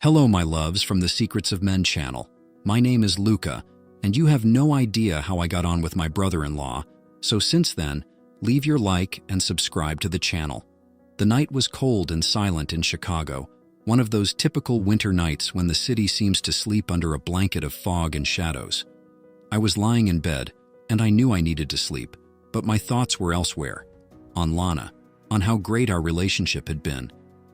Hello, my loves from the Secrets of Men channel. My name is Luca, and you have no idea how I got on with my brother-in-law, so since then, leave your like and subscribe to the channel. The night was cold and silent in Chicago, one of those typical winter nights when the city seems to sleep under a blanket of fog and shadows. I was lying in bed, and I knew I needed to sleep, but my thoughts were elsewhere. On Lana, on how great our relationship had been,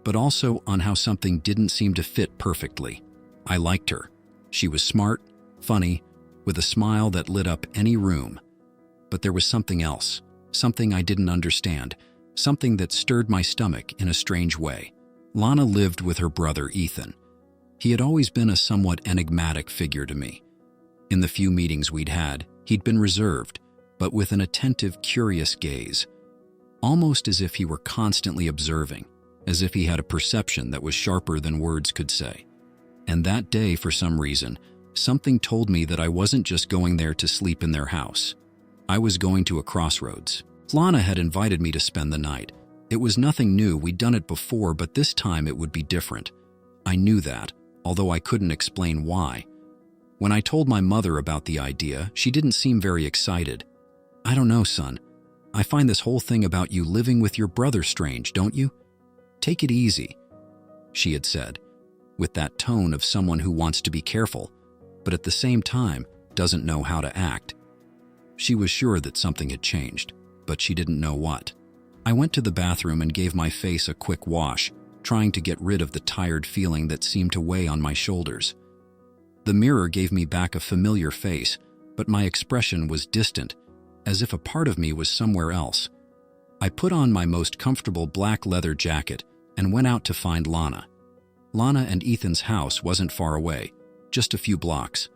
but also on how something didn't seem to fit perfectly. I liked her. She was smart, funny, with a smile that lit up any room. But there was something else, something I didn't understand, something that stirred my stomach in a strange way. Lana lived with her brother Ethan. He had always been a somewhat enigmatic figure to me. In the few meetings we'd had, he'd been reserved, but with an attentive, curious gaze, almost as if he were constantly observing, as if he had a perception that was sharper than words could say. And that day, for some reason, something told me that I wasn't just going there to sleep in their house. I was going to a crossroads. Lana had invited me to spend the night. It was nothing new, we'd done it before, but this time it would be different. I knew that, although I couldn't explain why. When I told my mother about the idea, she didn't seem very excited. "I don't know, son. I find this whole thing about you living with your brother strange, don't you? Take it easy," she had said, with that tone of someone who wants to be careful, but at the same time doesn't know how to act. She was sure that something had changed, but she didn't know what. I went to the bathroom and gave my face a quick wash, trying to get rid of the tired feeling that seemed to weigh on my shoulders. The mirror gave me back a familiar face, but my expression was distant, as if a part of me was somewhere else. I put on my most comfortable black leather jacket and went out to find Lana. Lana and Ethan's house wasn't far away, just a few blocks.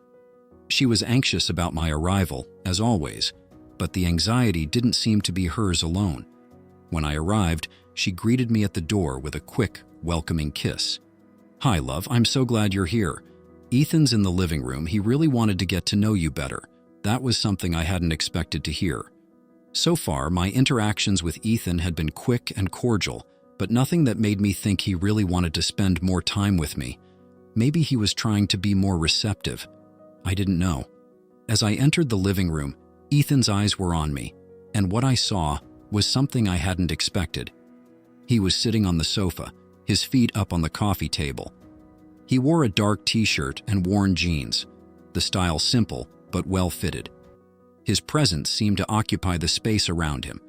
She was anxious about my arrival, as always, but the anxiety didn't seem to be hers alone. When I arrived, she greeted me at the door with a quick, welcoming kiss. "Hi, love, I'm so glad you're here. Ethan's in the living room. He really wanted to get to know you better." That was something I hadn't expected to hear. So far, my interactions with Ethan had been quick and cordial, but nothing that made me think he really wanted to spend more time with me. Maybe he was trying to be more receptive. I didn't know. As I entered the living room, Ethan's eyes were on me, and what I saw was something I hadn't expected. He was sitting on the sofa, his feet up on the coffee table. He wore a dark t-shirt and worn jeans, the style simple but well-fitted. His presence seemed to occupy the space around him,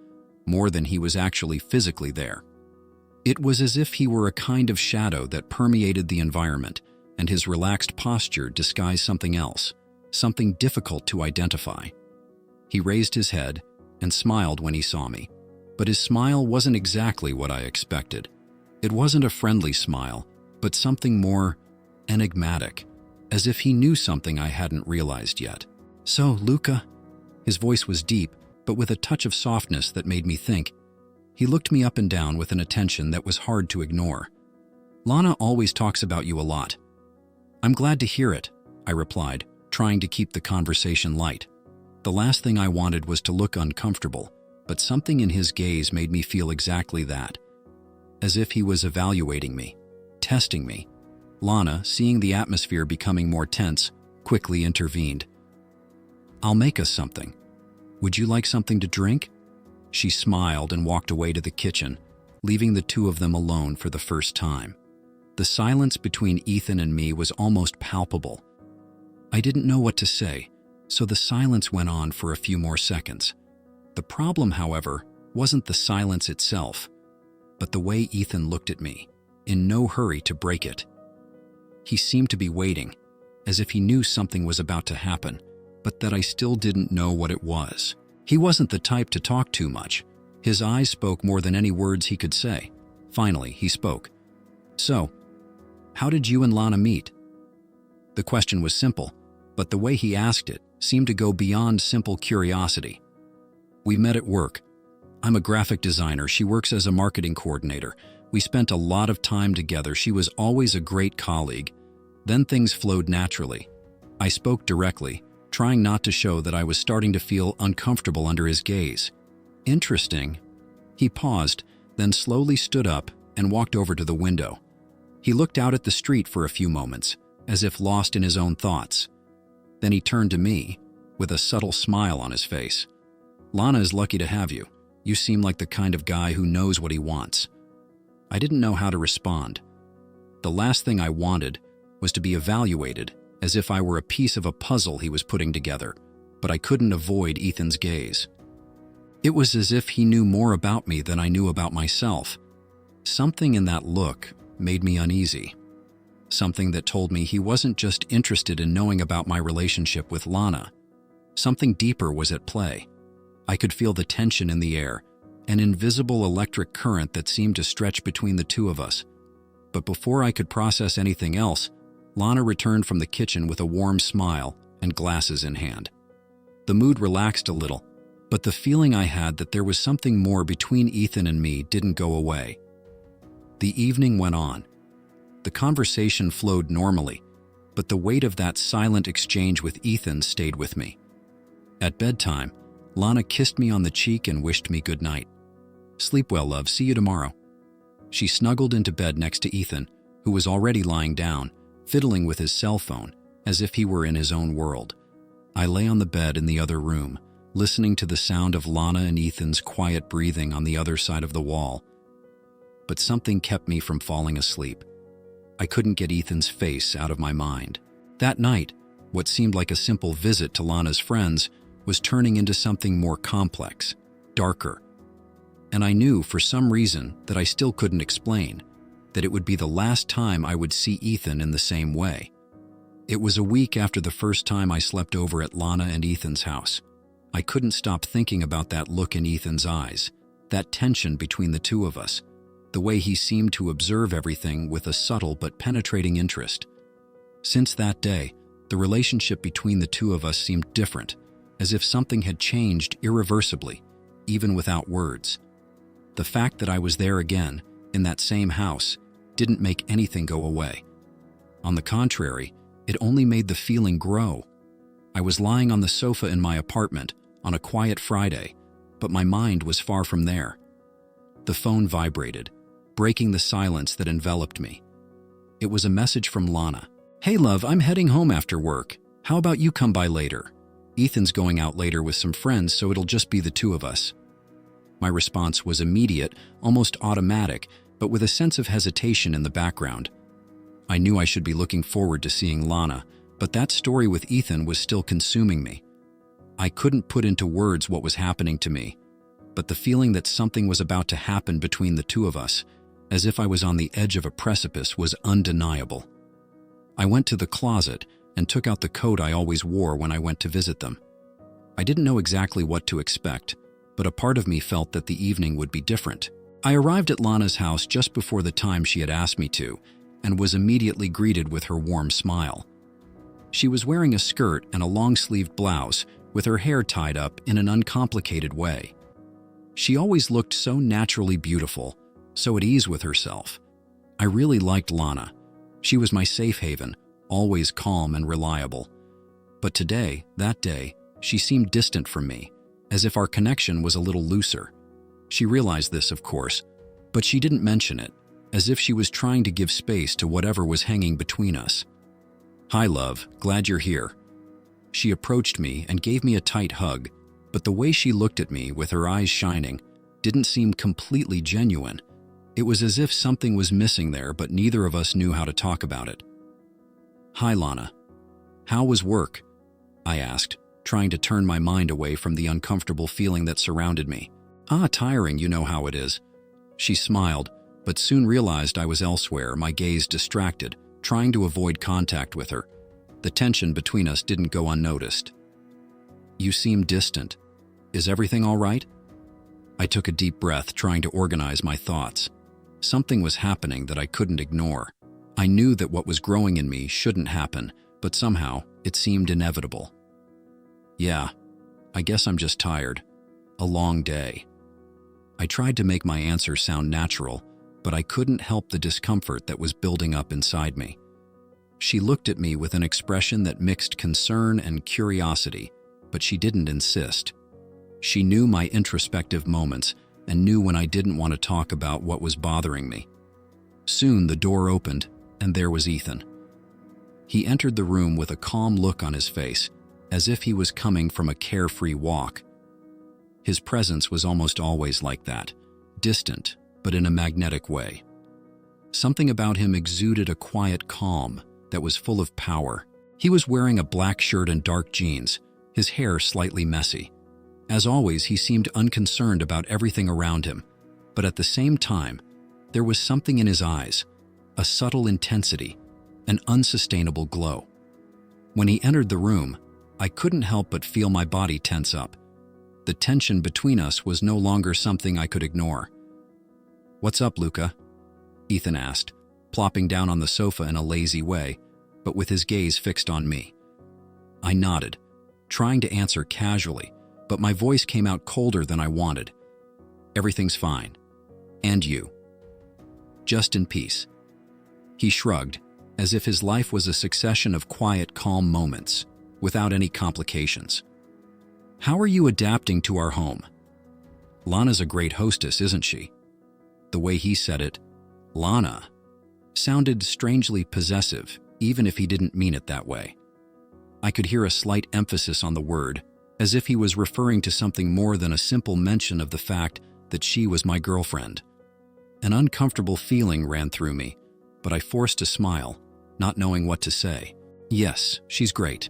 more than he was actually physically there. It was as if he were a kind of shadow that permeated the environment, and his relaxed posture disguised something else, something difficult to identify. He raised his head and smiled when he saw me, but his smile wasn't exactly what I expected. It wasn't a friendly smile, but something more enigmatic, as if he knew something I hadn't realized yet. "So, Luca," his voice was deep, but with a touch of softness that made me think. He looked me up and down with an attention that was hard to ignore. "Lana always talks about you a lot." "I'm glad to hear it," I replied, trying to keep the conversation light. The last thing I wanted was to look uncomfortable, but something in his gaze made me feel exactly that. As if he was evaluating me, testing me. Lana, seeing the atmosphere becoming more tense, quickly intervened. "I'll make us something. Would you like something to drink?" She smiled and walked away to the kitchen, leaving the two of them alone for the first time. The silence between Ethan and me was almost palpable. I didn't know what to say, so the silence went on for a few more seconds. The problem, however, wasn't the silence itself, but the way Ethan looked at me, in no hurry to break it. He seemed to be waiting, as if he knew something was about to happen, but that I still didn't know what it was. He wasn't the type to talk too much. His eyes spoke more than any words he could say. Finally, he spoke. "So, how did you and Lana meet?" The question was simple, but the way he asked it seemed to go beyond simple curiosity. "We met at work. I'm a graphic designer. She works as a marketing coordinator. We spent a lot of time together. She was always a great colleague. Then things flowed naturally." I spoke directly, trying not to show that I was starting to feel uncomfortable under his gaze. "Interesting." He paused, then slowly stood up and walked over to the window. He looked out at the street for a few moments, as if lost in his own thoughts. Then he turned to me, with a subtle smile on his face. "Lana is lucky to have you. You seem like the kind of guy who knows what he wants." I didn't know how to respond. The last thing I wanted was to be evaluated as if I were a piece of a puzzle he was putting together, but I couldn't avoid Ethan's gaze. It was as if he knew more about me than I knew about myself. Something in that look made me uneasy. Something that told me he wasn't just interested in knowing about my relationship with Lana. Something deeper was at play. I could feel the tension in the air, an invisible electric current that seemed to stretch between the two of us. But before I could process anything else, Lana returned from the kitchen with a warm smile and glasses in hand. The mood relaxed a little, but the feeling I had that there was something more between Ethan and me didn't go away. The evening went on. The conversation flowed normally, but the weight of that silent exchange with Ethan stayed with me. At bedtime, Lana kissed me on the cheek and wished me good night. "Sleep well, love. See you tomorrow." She snuggled into bed next to Ethan, who was already lying down, fiddling with his cell phone, as if he were in his own world. I lay on the bed in the other room, listening to the sound of Lana and Ethan's quiet breathing on the other side of the wall. But something kept me from falling asleep. I couldn't get Ethan's face out of my mind. That night, what seemed like a simple visit to Lana's friends was turning into something more complex, darker. And I knew, for some reason that I still couldn't explain, that it would be the last time I would see Ethan in the same way. It was a week after the first time I slept over at Lana and Ethan's house. I couldn't stop thinking about that look in Ethan's eyes, that tension between the two of us, the way he seemed to observe everything with a subtle but penetrating interest. Since that day, the relationship between the two of us seemed different, as if something had changed irreversibly, even without words. The fact that I was there again, in that same house, didn't make anything go away. On the contrary, it only made the feeling grow. I was lying on the sofa in my apartment on a quiet Friday, but my mind was far from there. The phone vibrated, breaking the silence that enveloped me. It was a message from Lana. "Hey love, I'm heading home after work. How about you come by later? Ethan's going out later with some friends, so it'll just be the two of us." My response was immediate, almost automatic, but with a sense of hesitation in the background. I knew I should be looking forward to seeing Lana, but that story with Ethan was still consuming me. I couldn't put into words what was happening to me, but the feeling that something was about to happen between the two of us, as if I was on the edge of a precipice, was undeniable. I went to the closet and took out the coat I always wore when I went to visit them. I didn't know exactly what to expect, but a part of me felt that the evening would be different. I arrived at Lana's house just before the time she had asked me to, and was immediately greeted with her warm smile. She was wearing a skirt and a long-sleeved blouse, with her hair tied up in an uncomplicated way. She always looked so naturally beautiful, so at ease with herself. I really liked Lana. She was my safe haven, always calm and reliable. But today, that day, she seemed distant from me, as if our connection was a little looser. She realized this, of course, but she didn't mention it, as if she was trying to give space to whatever was hanging between us. "Hi, love. Glad you're here." She approached me and gave me a tight hug, but the way she looked at me with her eyes shining didn't seem completely genuine. It was as if something was missing there, but neither of us knew how to talk about it. "Hi, Lana. How was work?" I asked, trying to turn my mind away from the uncomfortable feeling that surrounded me. Tiring, you know how it is." She smiled, but soon realized I was elsewhere, my gaze distracted, trying to avoid contact with her. The tension between us didn't go unnoticed. "You seem distant. Is everything all right?" I took a deep breath, trying to organize my thoughts. Something was happening that I couldn't ignore. I knew that what was growing in me shouldn't happen, but somehow it seemed inevitable. "Yeah, I guess I'm just tired. A long day." I tried to make my answer sound natural, but I couldn't help the discomfort that was building up inside me. She looked at me with an expression that mixed concern and curiosity, but she didn't insist. She knew my introspective moments and knew when I didn't want to talk about what was bothering me. Soon the door opened and there was Ethan. He entered the room with a calm look on his face, as if he was coming from a carefree walk. His presence was almost always like that, distant, but in a magnetic way. Something about him exuded a quiet calm that was full of power. He was wearing a black shirt and dark jeans, his hair slightly messy. As always, he seemed unconcerned about everything around him, but at the same time, there was something in his eyes, a subtle intensity, an unsustainable glow. When he entered the room, I couldn't help but feel my body tense up. The tension between us was no longer something I could ignore. "What's up, Luca?" Ethan asked, plopping down on the sofa in a lazy way, but with his gaze fixed on me. I nodded, trying to answer casually, but my voice came out colder than I wanted. "Everything's fine. And you?" "Just in peace." He shrugged, as if his life was a succession of quiet, calm moments, without any complications. "How are you adapting to our home?" "Lana's a great hostess, isn't she?" The way he said it, "Lana," sounded strangely possessive, even if he didn't mean it that way. I could hear a slight emphasis on the word, as if he was referring to something more than a simple mention of the fact that she was my girlfriend. An uncomfortable feeling ran through me, but I forced a smile, not knowing what to say. "Yes, she's great."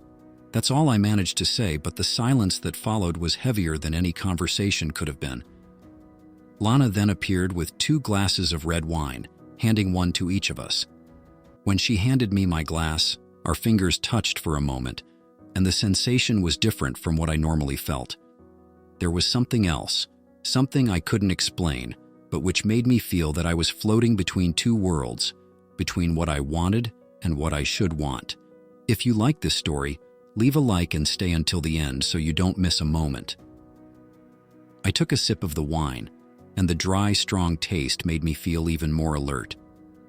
That's all I managed to say, but the silence that followed was heavier than any conversation could have been. Lana then appeared with 2 glasses of red wine, handing one to each of us. When she handed me my glass, our fingers touched for a moment, and the sensation was different from what I normally felt. There was something else, something I couldn't explain, but which made me feel that I was floating between 2 worlds, between what I wanted and what I should want. If you like this story, leave a like and stay until the end so you don't miss a moment. I took a sip of the wine, and the dry, strong taste made me feel even more alert.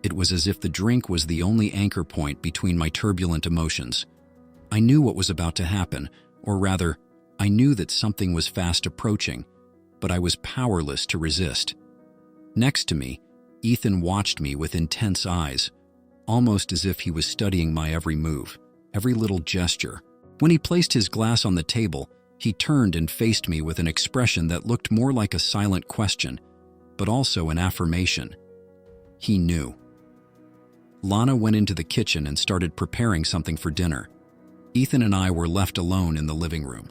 It was as if the drink was the only anchor point between my turbulent emotions. I knew what was about to happen, or rather, I knew that something was fast approaching, but I was powerless to resist. Next to me, Ethan watched me with intense eyes, almost as if he was studying my every move, every little gesture. When he placed his glass on the table, he turned and faced me with an expression that looked more like a silent question, but also an affirmation. He knew. Lana went into the kitchen and started preparing something for dinner. Ethan and I were left alone in the living room.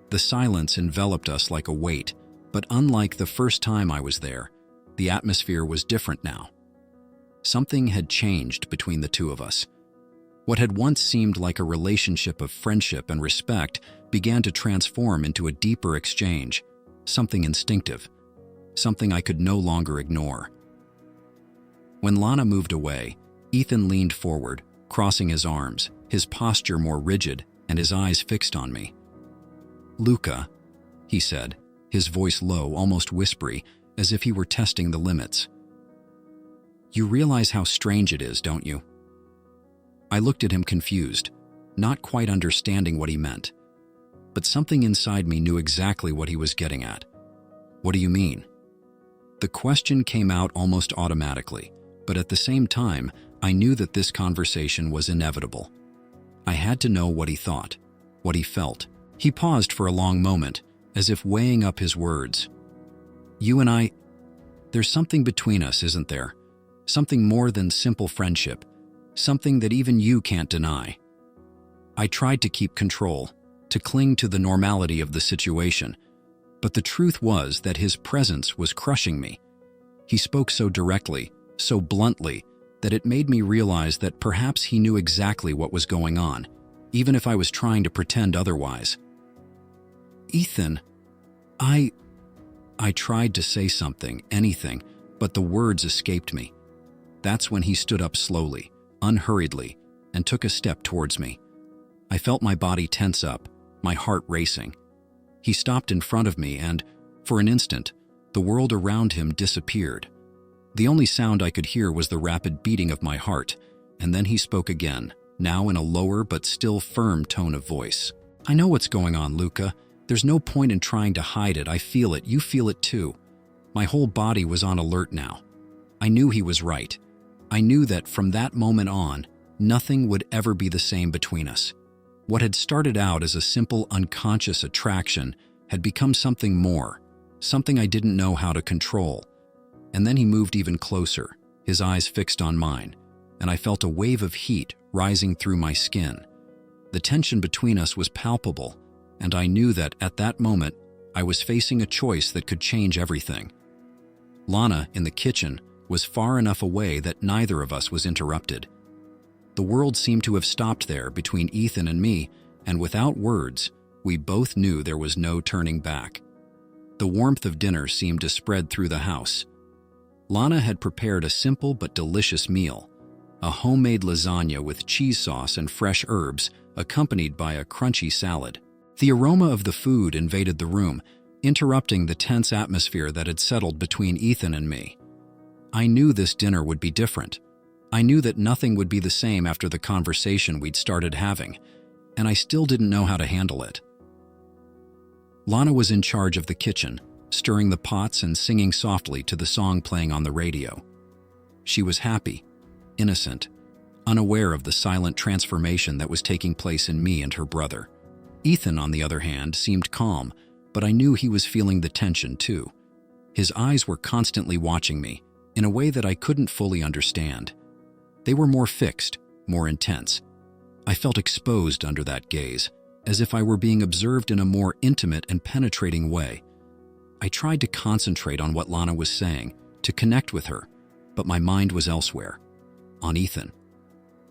The silence enveloped us like a weight, but unlike the first time I was there, the atmosphere was different now. Something had changed between the 2 of us. What had once seemed like a relationship of friendship and respect began to transform into a deeper exchange, something instinctive, something I could no longer ignore. When Lana moved away, Ethan leaned forward, crossing his arms, his posture more rigid and his eyes fixed on me. "Luca," he said, his voice low, almost whispery, as if he were testing the limits. "You realize how strange it is, don't you?" I looked at him confused, not quite understanding what he meant. But something inside me knew exactly what he was getting at. "What do you mean?" The question came out almost automatically, but at the same time, I knew that this conversation was inevitable. I had to know what he thought, what he felt. He paused for a long moment, as if weighing up his words. "You and I, there's something between us, isn't there? Something more than simple friendship. Something that even you can't deny." I tried to keep control, to cling to the normality of the situation, but the truth was that his presence was crushing me. He spoke so directly, so bluntly, that it made me realize that perhaps he knew exactly what was going on, even if I was trying to pretend otherwise. "Ethan, I tried to say something, anything, but the words escaped me. That's when he stood up slowly, unhurriedly, and took a step towards me. I felt my body tense up, my heart racing. He stopped in front of me and, for an instant, the world around him disappeared. The only sound I could hear was the rapid beating of my heart, and then he spoke again, now in a lower but still firm tone of voice. "I know what's going on, Luca. There's no point in trying to hide it. I feel it. You feel it too." My whole body was on alert now. I knew he was right. I knew that from that moment on, nothing would ever be the same between us. What had started out as a simple unconscious attraction had become something more, something I didn't know how to control. And then he moved even closer, his eyes fixed on mine, and I felt a wave of heat rising through my skin. The tension between us was palpable, and I knew that at that moment, I was facing a choice that could change everything. Lana, in the kitchen, was far enough away that neither of us was interrupted. The world seemed to have stopped there between Ethan and me, and without words, we both knew there was no turning back. The warmth of dinner seemed to spread through the house. Lana had prepared a simple but delicious meal, a homemade lasagna with cheese sauce and fresh herbs, accompanied by a crunchy salad. The aroma of the food invaded the room, interrupting the tense atmosphere that had settled between Ethan and me. I knew this dinner would be different. I knew that nothing would be the same after the conversation we'd started having, and I still didn't know how to handle it. Lana was in charge of the kitchen, stirring the pots and singing softly to the song playing on the radio. She was happy, innocent, unaware of the silent transformation that was taking place in me and her brother. Ethan, on the other hand, seemed calm, but I knew he was feeling the tension too. His eyes were constantly watching me, in a way that I couldn't fully understand. They were more fixed, more intense. I felt exposed under that gaze, as if I were being observed in a more intimate and penetrating way. I tried to concentrate on what Lana was saying, to connect with her, but my mind was elsewhere. On Ethan.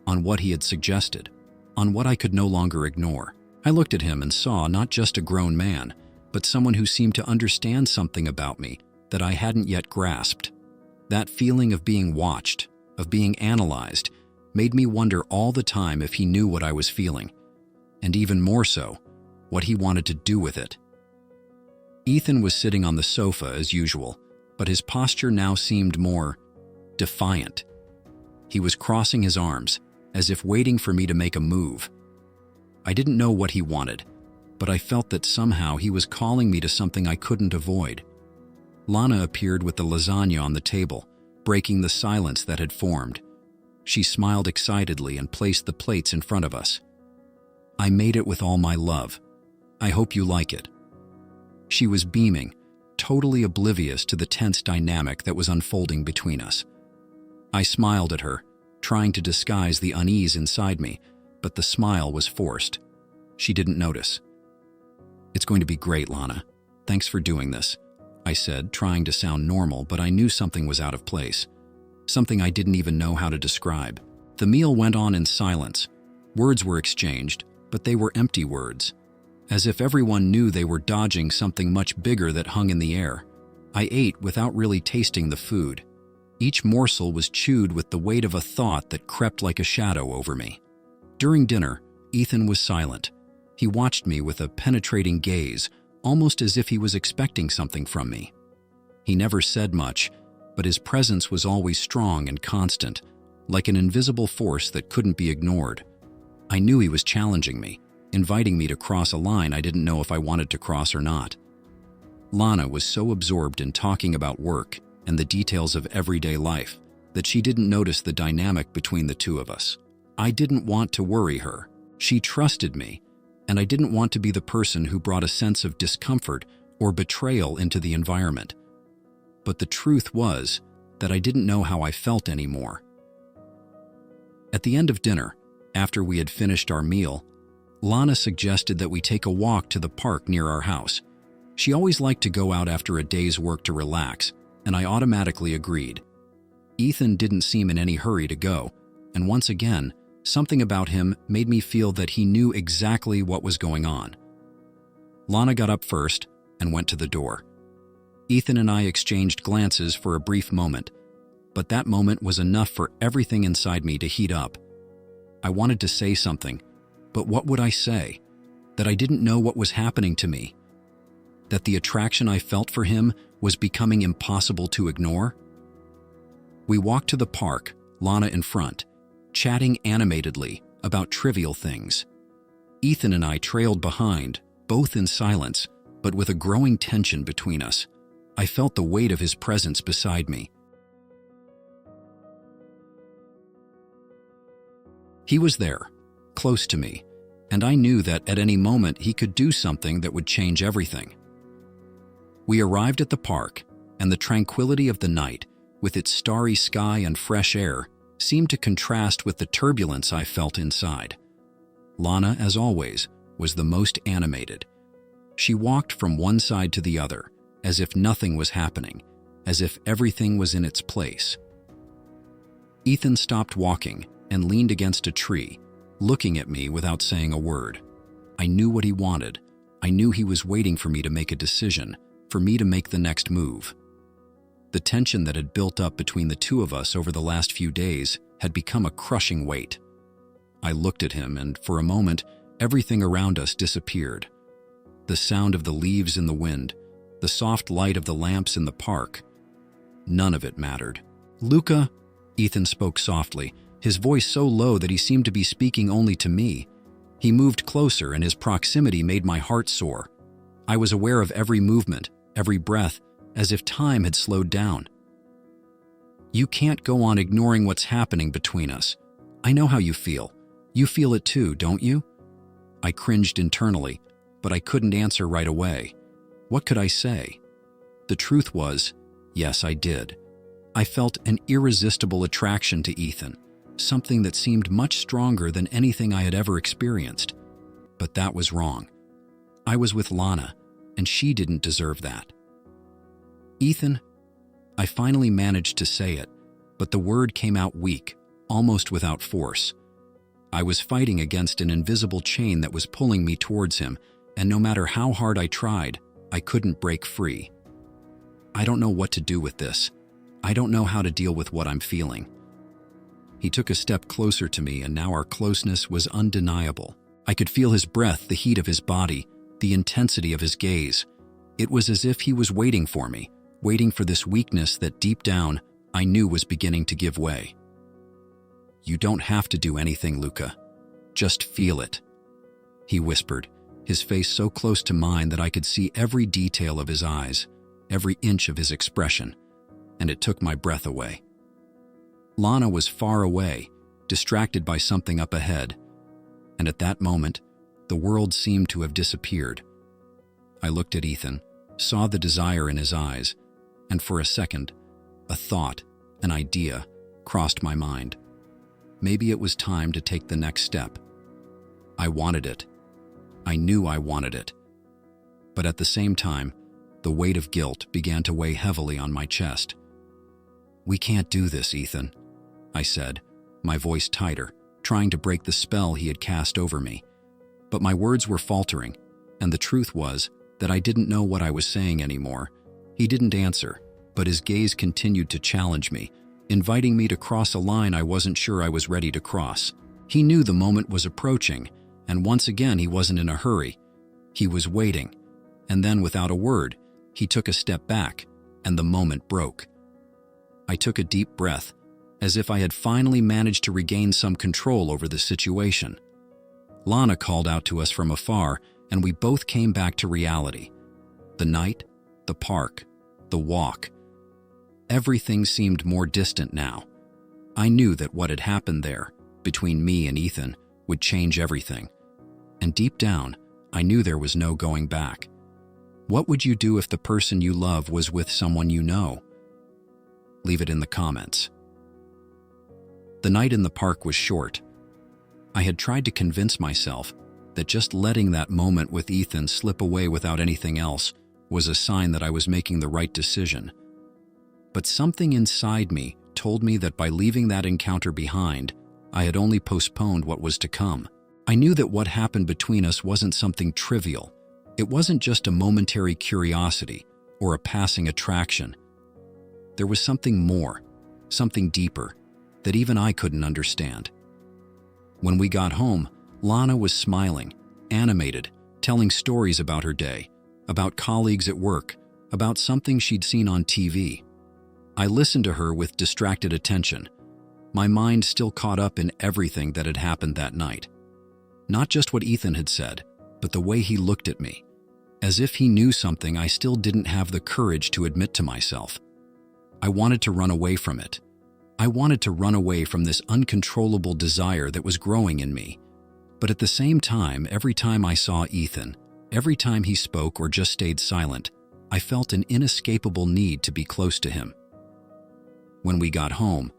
On what he had suggested. On what I could no longer ignore. I looked at him and saw not just a grown man, but someone who seemed to understand something about me that I hadn't yet grasped. That feeling of being watched, of being analyzed, made me wonder all the time if he knew what I was feeling, and even more so, what he wanted to do with it. Ethan was sitting on the sofa as usual, but his posture now seemed more defiant. He was crossing his arms, as if waiting for me to make a move. I didn't know what he wanted, but I felt that somehow he was calling me to something I couldn't avoid. Lana appeared with the lasagna on the table, breaking the silence that had formed. She smiled excitedly and placed the plates in front of us. "I made it with all my love. I hope you like it." She was beaming, totally oblivious to the tense dynamic that was unfolding between us. I smiled at her, trying to disguise the unease inside me, but the smile was forced. She didn't notice. "It's going to be great, Lana. Thanks for doing this," I said, trying to sound normal, but I knew something was out of place. Something I didn't even know how to describe. The meal went on in silence. Words were exchanged, but they were empty words, as if everyone knew they were dodging something much bigger that hung in the air. I ate without really tasting the food. Each morsel was chewed with the weight of a thought that crept like a shadow over me. During dinner, Ethan was silent. He watched me with a penetrating gaze, almost as if he was expecting something from me. He never said much, but his presence was always strong and constant, like an invisible force that couldn't be ignored. I knew he was challenging me, inviting me to cross a line I didn't know if I wanted to cross or not. Lana was so absorbed in talking about work and the details of everyday life that she didn't notice the dynamic between the two of us. I didn't want to worry her. She trusted me, and I didn't want to be the person who brought a sense of discomfort or betrayal into the environment. But the truth was that I didn't know how I felt anymore. At the end of dinner, after we had finished our meal, Lana suggested that we take a walk to the park near our house. She always liked to go out after a day's work to relax, and I automatically agreed. Ethan didn't seem in any hurry to go, and once again, something about him made me feel that he knew exactly what was going on. Lana got up first and went to the door. Ethan and I exchanged glances for a brief moment, but that moment was enough for everything inside me to heat up. I wanted to say something, but what would I say? That I didn't know what was happening to me? That the attraction I felt for him was becoming impossible to ignore? We walked to the park, Lana in front, chatting animatedly about trivial things. Ethan and I trailed behind, both in silence, but with a growing tension between us. I felt the weight of his presence beside me. He was there, close to me, and I knew that at any moment he could do something that would change everything. We arrived at the park, and the tranquility of the night, with its starry sky and fresh air, seemed to contrast with the turbulence I felt inside. Lana, as always, was the most animated. She walked from one side to the other, as if nothing was happening, as if everything was in its place. Ethan stopped walking and leaned against a tree, looking at me without saying a word. I knew what he wanted. I knew he was waiting for me to make a decision, for me to make the next move. The tension that had built up between the two of us over the last few days had become a crushing weight. I looked at him, and for a moment, everything around us disappeared. The sound of the leaves in the wind, the soft light of the lamps in the park. None of it mattered. "Luca," Ethan spoke softly, his voice so low that he seemed to be speaking only to me. He moved closer, and his proximity made my heart soar. I was aware of every movement, every breath, as if time had slowed down. "You can't go on ignoring what's happening between us. I know how you feel. You feel it too, don't you?" I cringed internally, but I couldn't answer right away. What could I say? The truth was, yes, I did. I felt an irresistible attraction to Ethan, something that seemed much stronger than anything I had ever experienced. But that was wrong. I was with Lana, and she didn't deserve that. "Ethan," I finally managed to say it, but the word came out weak, almost without force. I was fighting against an invisible chain that was pulling me towards him, and no matter how hard I tried, I couldn't break free. "I don't know what to do with this. I don't know how to deal with what I'm feeling." He took a step closer to me, and now our closeness was undeniable. I could feel his breath, the heat of his body, the intensity of his gaze. It was as if he was waiting for me, waiting for this weakness that deep down I knew was beginning to give way. "You don't have to do anything, Luca. Just feel it," he whispered, his face so close to mine that I could see every detail of his eyes, every inch of his expression, and it took my breath away. Lana was far away, distracted by something up ahead, and at that moment, the world seemed to have disappeared. I looked at Ethan, saw the desire in his eyes, and for a second, a thought, an idea, crossed my mind. Maybe it was time to take the next step. I wanted it. I knew I wanted it. But at the same time, the weight of guilt began to weigh heavily on my chest. "We can't do this, Ethan," I said, my voice tighter, trying to break the spell he had cast over me. But my words were faltering, and the truth was that I didn't know what I was saying anymore. He didn't answer, but his gaze continued to challenge me, inviting me to cross a line I wasn't sure I was ready to cross. He knew the moment was approaching, and once again he wasn't in a hurry. He was waiting, and then without a word, he took a step back, and the moment broke. I took a deep breath, as if I had finally managed to regain some control over the situation. Lana called out to us from afar, and we both came back to reality. The night, the park, the walk. Everything seemed more distant now. I knew that what had happened there, between me and Ethan, would change everything. And deep down, I knew there was no going back. What would you do if the person you love was with someone you know? Leave it in the comments. The night in the park was short. I had tried to convince myself that just letting that moment with Ethan slip away without anything else was a sign that I was making the right decision. But something inside me told me that by leaving that encounter behind, I had only postponed what was to come. I knew that what happened between us wasn't something trivial. It wasn't just a momentary curiosity or a passing attraction. There was something more, something deeper, that even I couldn't understand. When we got home, Lana was smiling, animated, telling stories about her day, about colleagues at work, about something she'd seen on TV. I listened to her with distracted attention, my mind still caught up in everything that had happened that night. Not just what Ethan had said, but the way he looked at me, as if he knew something I still didn't have the courage to admit to myself. I wanted to run away from it. I wanted to run away from this uncontrollable desire that was growing in me. But at the same time, every time I saw Ethan, every time he spoke or just stayed silent, I felt an inescapable need to be close to him. When we got home,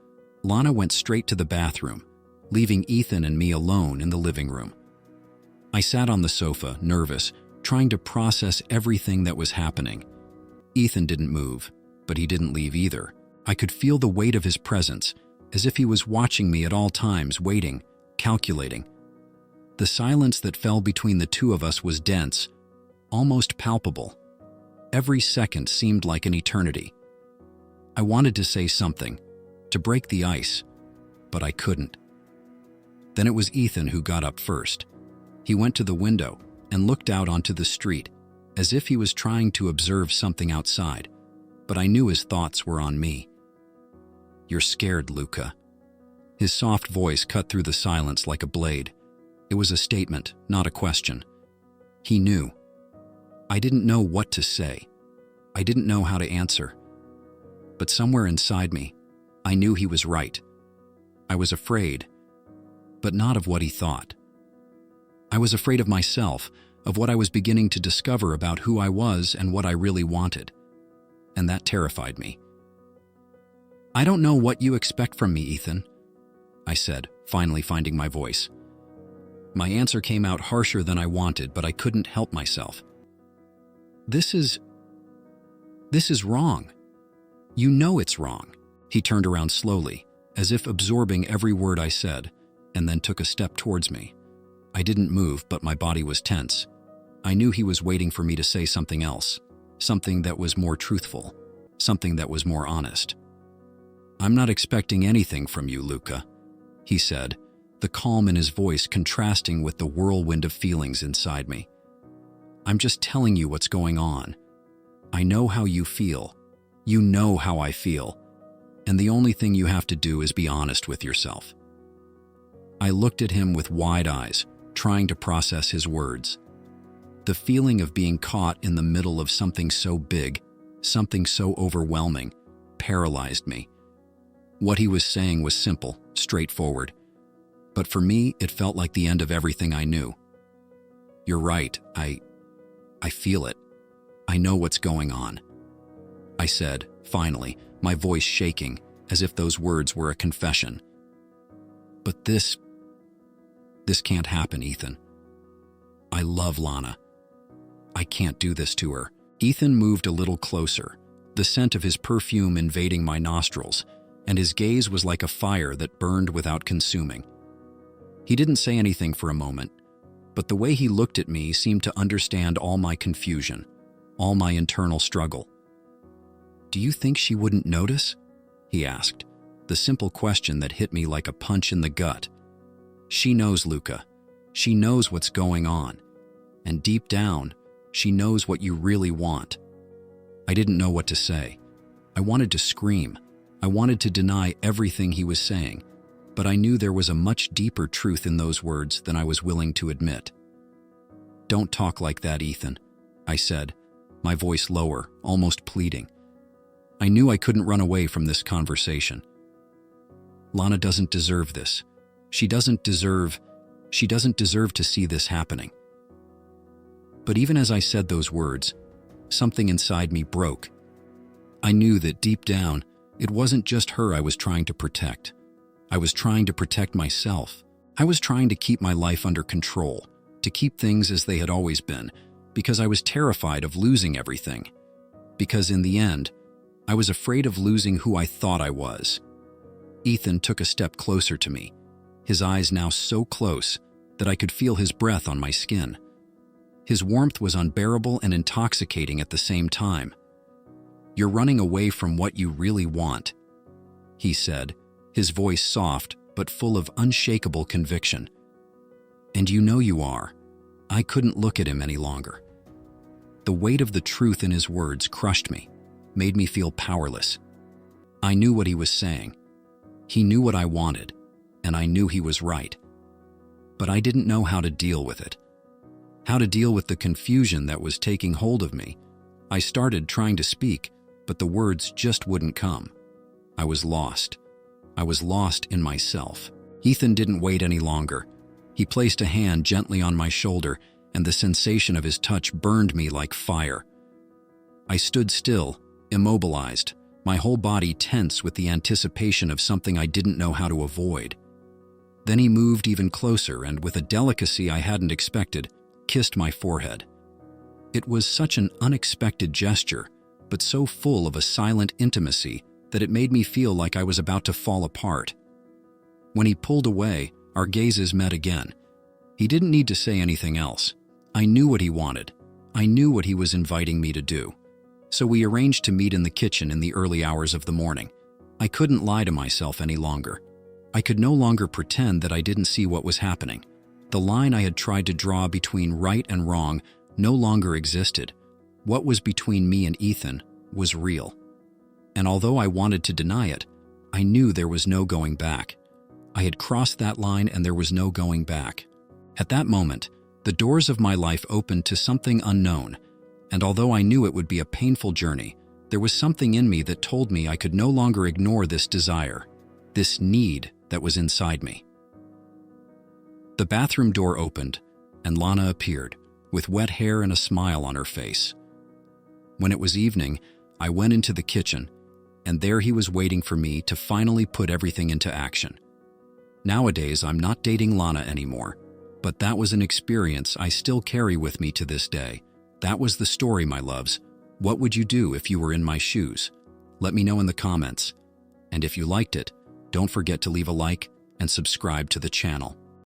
Lana went straight to the bathroom, leaving Ethan and me alone in the living room. I sat on the sofa, nervous, trying to process everything that was happening. Ethan didn't move, but he didn't leave either. I could feel the weight of his presence, as if he was watching me at all times, waiting, calculating. The silence that fell between the two of us was dense, almost palpable. Every second seemed like an eternity. I wanted to say something, to break the ice, but I couldn't. Then it was Ethan who got up first. He went to the window and looked out onto the street, as if he was trying to observe something outside, but I knew his thoughts were on me. "You're scared, Luca." His soft voice cut through the silence like a blade. It was a statement, not a question. He knew. I didn't know what to say. I didn't know how to answer. But somewhere inside me, I knew he was right. I was afraid, but not of what he thought. I was afraid of myself, of what I was beginning to discover about who I was and what I really wanted. And that terrified me. "I don't know what you expect from me, Ethan," I said, finally finding my voice. My answer came out harsher than I wanted, but I couldn't help myself. This is wrong. You know it's wrong." He turned around slowly, as if absorbing every word I said, and then took a step towards me. I didn't move, but my body was tense. I knew he was waiting for me to say something else, something that was more truthful, something that was more honest. "I'm not expecting anything from you, Luca," he said, the calm in his voice contrasting with the whirlwind of feelings inside me. "I'm just telling you what's going on. I know how you feel. You know how I feel. And the only thing you have to do is be honest with yourself." I looked at him with wide eyes, trying to process his words. The feeling of being caught in the middle of something so big, something so overwhelming, paralyzed me. What he was saying was simple, straightforward. But for me, it felt like the end of everything I knew. "You're right. I feel it. I know what's going on," I said, finally, my voice shaking, as if those words were a confession. "But this can't happen, Ethan. I love Lana. I can't do this to her." Ethan moved a little closer, the scent of his perfume invading my nostrils, and his gaze was like a fire that burned without consuming. He didn't say anything for a moment, but the way he looked at me seemed to understand all my confusion, all my internal struggle. "Do you think she wouldn't notice?" he asked, the simple question that hit me like a punch in the gut. "She knows, Luca. She knows what's going on. And deep down, she knows what you really want." I didn't know what to say. I wanted to scream. I wanted to deny everything he was saying, but I knew there was a much deeper truth in those words than I was willing to admit. "Don't talk like that, Ethan," I said, my voice lower, almost pleading. I knew I couldn't run away from this conversation. "Lana doesn't deserve this. She doesn't deserve to see this happening." But even as I said those words, something inside me broke. I knew that deep down, it wasn't just her I was trying to protect. I was trying to protect myself. I was trying to keep my life under control, to keep things as they had always been, because I was terrified of losing everything. Because in the end, I was afraid of losing who I thought I was. Ethan took a step closer to me, his eyes now so close that I could feel his breath on my skin. His warmth was unbearable and intoxicating at the same time. "You're running away from what you really want," he said, his voice soft but full of unshakable conviction. "And you know you are." I couldn't look at him any longer. The weight of the truth in his words crushed me, made me feel powerless. I knew what he was saying. He knew what I wanted, and I knew he was right. But I didn't know how to deal with it. How to deal with the confusion that was taking hold of me. I started trying to speak, but the words just wouldn't come. I was lost. I was lost in myself. Ethan didn't wait any longer. He placed a hand gently on my shoulder, and the sensation of his touch burned me like fire. I stood still, immobilized, my whole body tense with the anticipation of something I didn't know how to avoid. Then he moved even closer and, with a delicacy I hadn't expected, kissed my forehead. It was such an unexpected gesture, but so full of a silent intimacy that it made me feel like I was about to fall apart. When he pulled away, our gazes met again. He didn't need to say anything else. I knew what he wanted. I knew what he was inviting me to do. So we arranged to meet in the kitchen in the early hours of the morning. I couldn't lie to myself any longer. I could no longer pretend that I didn't see what was happening. The line I had tried to draw between right and wrong no longer existed. What was between me and Ethan was real. And although I wanted to deny it, I knew there was no going back. I had crossed that line and there was no going back. At that moment, the doors of my life opened to something unknown, and although I knew it would be a painful journey, there was something in me that told me I could no longer ignore this desire, this need that was inside me. The bathroom door opened, and Lana appeared, with wet hair and a smile on her face. When it was evening, I went into the kitchen, and there he was waiting for me to finally put everything into action. Nowadays, I'm not dating Lana anymore, but that was an experience I still carry with me to this day. That was the story, my loves. What would you do if you were in my shoes? Let me know in the comments. And if you liked it, don't forget to leave a like and subscribe to the channel.